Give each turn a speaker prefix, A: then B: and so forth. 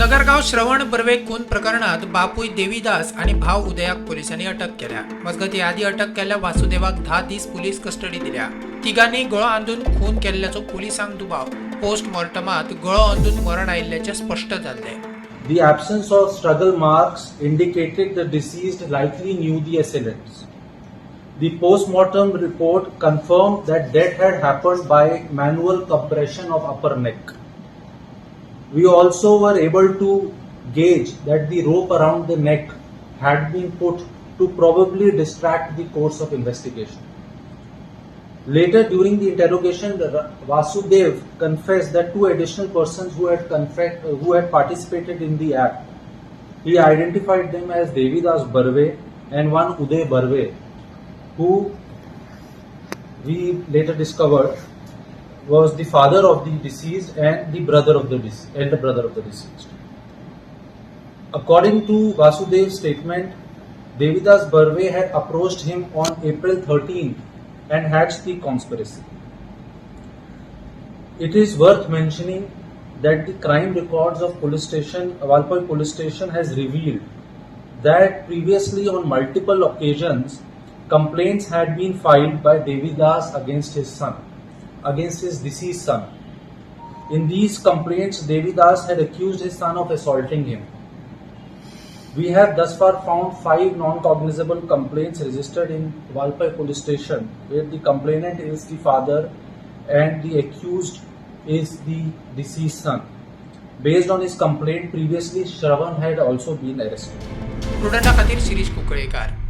A: नगरगाव श्रवण बर्वे खून प्रकरणात बापूय देवीदास आणि भाव उदयाक पोलिसांनी अटक केल्या. मजगती आदी अटक केल्ल्या वासुदेवाक 10 दीस पुलीस कस्टडी दिल्या. तिगांनी गळो आंदून खून केल्ल्याचो पुलिसांक दुबाव. पोस्टमॉर्टमात गळो आंदून मरण आयिल्ल्याचे स्पष्ट जाल्ले.
B: The absence of struggle marks indicated the deceased likely knew the assailants. The post-mortem report confirmed that death had happened by manual compression of upper neck. We also were able to gauge that the rope around the neck had been put to probably distract the course of investigation. Later, during the interrogation, Vasudev confessed that two additional persons who had participated in the act. He identified them as Devidas Barve and one Uday Barve, who we later discovered was the father of the deceased and the brother of the elder brother of the deceased. According to Vasudev's statement, Devidas Barve had approached him on April 13th and hatched the conspiracy. It is worth mentioning that the crime records of Valpai police station has revealed that previously on multiple occasions complaints had been filed by Devidas against his deceased son. In these complaints, Devidas had accused his son of assaulting him. We have thus far found 5 non-cognizable complaints registered in Valpai police station, where the complainant is the father and the accused is the deceased son. Based on his complaint, previously Shravan had also been arrested.
A: प्रुडंटा खातीर शिरीष कुंकळेकार.